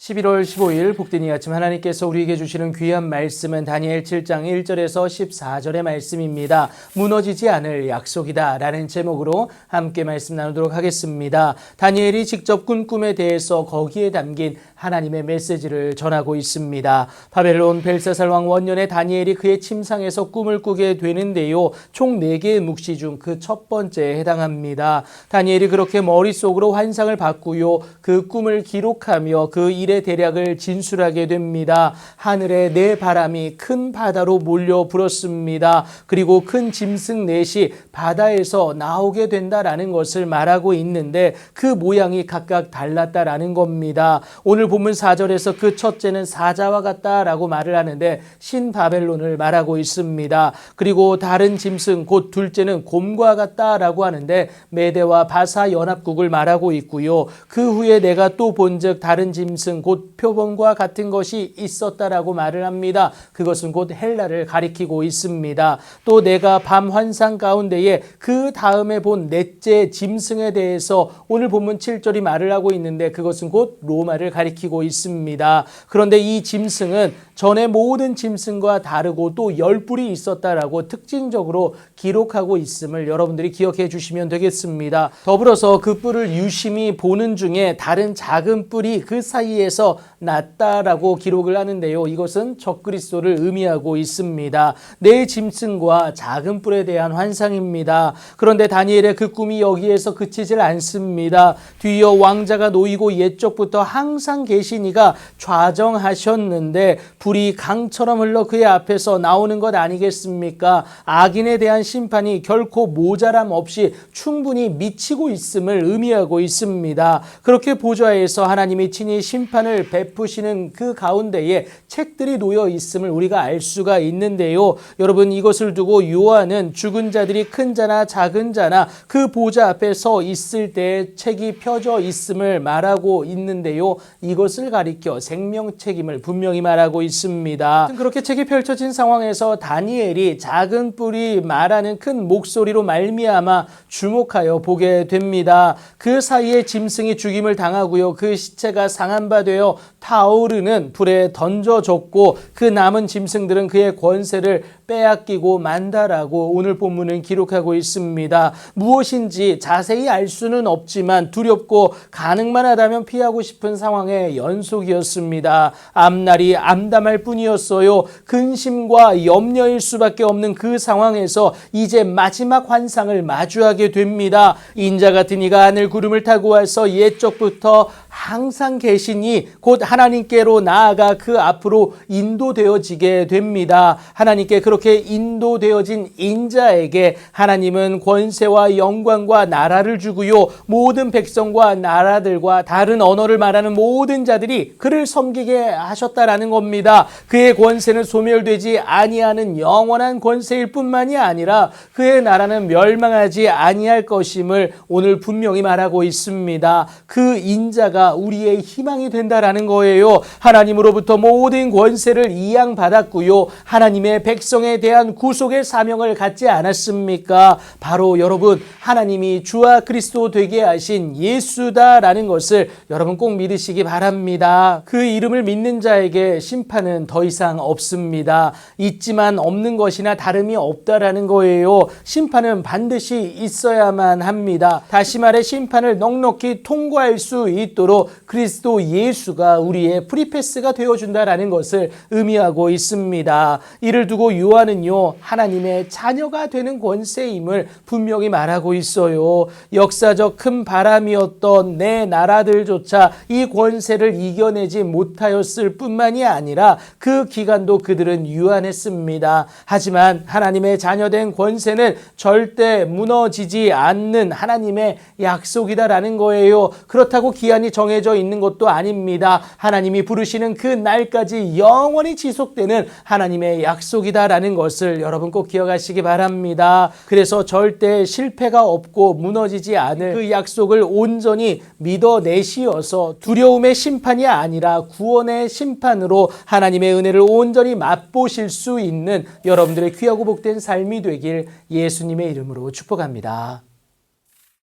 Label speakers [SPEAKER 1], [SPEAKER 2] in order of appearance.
[SPEAKER 1] 11월 15일 복된 이 아침 하나님께서 우리에게 주시는 귀한 말씀은 다니엘 7장 1절에서 14절의 말씀입니다. 무너지지 않을 약속이다 라는 제목으로 함께 말씀 나누도록 하겠습니다. 다니엘이 직접 꾼 꿈에 대해서 거기에 담긴 하나님의 메시지를 전하고 있습니다. 바벨론 벨사살 왕 원년에 다니엘이 그의 침상에서 꿈을 꾸게 되는데요. 총 4개의 묵시 중 그 첫 번째에 해당합니다. 다니엘이 그렇게 머릿속으로 환상을 바꾸요. 그 꿈을 기록하며 그 일의 대략을 진술하게 됩니다. 하늘에 네 바람이 큰 바다로 몰려 불었습니다. 그리고 큰 짐승 넷이 바다에서 나오게 된다라는 것을 말하고 있는데 그 모양이 각각 달랐다라는 겁니다. 오늘 본문 4절에서 그 첫째는 사자와 같다라고 말을 하는데 신바벨론을 말하고 있습니다. 그리고 다른 짐승 곧 둘째는 곰과 같다라고 하는데 메대와 바사 연합국을 말하고 있고요. 그 후에 내가 또 본즉 다른 짐승 곧 표범과 같은 것이 있었다라고 말을 합니다. 그것은 곧 헬라를 가리키고 있습니다. 또 내가 밤 환상 가운데에 그 다음에 본 넷째 짐승에 대해서 오늘 본문 7절이 말을 하고 있는데 그것은 곧 로마를 가리키고 있습니다. 그런데 이 짐승은 전에 모든 짐승과 다르고 또 10뿔이 있었다라고 특징적으로 기록하고 있음을 여러분들이 기억해 주시면 되겠습니다. 더불어서 그 뿔을 유심히 보는 중에 다른 작은 뿔이 그 사이에서 났다라고 기록을 하는데요. 이것은 적그리스도를 의미하고 있습니다. 네 짐승과 작은 뿔에 대한 환상입니다. 그런데 다니엘의 그 꿈이 여기에서 그치질 않습니다. 뒤이어 왕자가 놓이고 옛적부터 항상 계신 이가 좌정하셨는데 불이 강처럼 흘러 그의 앞에서 나오는 것 아니겠습니까? 악인에 대한 심판이 결코 모자람 없이 충분히 미치고 있음을 의미하고 있습니다. 그렇게 보좌에서 하나님이 친히 심판을 베푸시는 그 가운데에 책들이 놓여 있음을 우리가 알 수가 있는데요. 여러분 이것을 두고 요한은 죽은 자들이 큰 자나 작은 자나 그 보좌 앞에 서 있을 때 책이 펴져 있음을 말하고 있는데요. 이것을 가리켜 생명책임을 분명히 말하고 있습니다. 그렇게 책이 펼쳐진 상황에서 다니엘이 작은 뿔이 말하는 큰 목소리로 말미암아 주목하여 보게 됩니다. 그 사이에 짐승이 죽임을 당하고요. 그 시체가 상한 바 되어 타오르는 불에 던져졌고 그 남은 짐승들은 그의 권세를 빼앗기고 만다라고 오늘 본문은 기록하고 있습니다. 무엇인지 자세히 알 수는 없지만 두렵고 가능만 하다면 피하고 싶은 상황의 연속이었습니다. 앞날이 암담할 뿐이었어요. 근심과 염려일 수밖에 없는 그 상황에서 이제 마지막 환상을 마주하게 됩니다. 인자 같은 이가 하늘 구름을 타고 와서 옛적부터 항상 계시니 곧 하나님께로 나아가 그 앞으로 인도되어지게 됩니다. 하나님께 그렇게 인도되어진 인자에게 하나님은 권세와 영광과 나라를 주고요. 모든 백성과 나라들과 다른 언어를 말하는 모든 자들이 그를 섬기게 하셨다라는 겁니다. 그의 권세는 소멸되지 아니하는 영원한 권세일 뿐만이 아니라 그의 나라는 멸망하지 아니할 것임을 오늘 분명히 말하고 있습니다. 그 인자가 우리의 희망이 된다라는 거예요. 하나님으로부터 모든 권세를 이양받았고요. 하나님의 백성에 대한 구속의 사명을 갖지 않았습니까? 바로 여러분 하나님이 주와 그리스도 되게 하신 예수다라는 것을 여러분 꼭 믿으시기 바랍니다. 그 이름을 믿는 자에게 심판은 더 이상 없습니다. 있지만 없는 것이나 다름이 없다라는 거예요. 심판은 반드시 있어야만 합니다. 다시 말해 심판을 넉넉히 통과할 수 있도록 그리스도 예수가 우리의 프리패스가 되어준다라는 것을 의미하고 있습니다. 이를 두고 요한은요 하나님의 자녀가 되는 권세임을 분명히 말하고 있어요. 역사적 큰 바람이었던 내 나라들조차 이 권세를 이겨내지 못하였을 뿐만이 아니라 그 기간도 그들은 유한했습니다. 하지만 하나님의 자녀된 권세는 절대 무너지지 않는 하나님의 약속이다라는 거예요. 그렇다고 기한이 정해져 있는 것도 아닙니다. 하나님이 부르시는 그 날까지 영원히 지속되는 하나님의 약속이다라는 것을 여러분 꼭 기억하시기 바랍니다. 그래서 절대 실패가 없고 무너지지 않을 그 약속을 온전히 믿어내시어서 두려움의 심판이 아니라 구원의 심판으로 하나님의 은혜를 온전히 맛보실 수 있는 여러분들의 귀하고 복된 삶이 되길 예수님의 이름으로 축복합니다.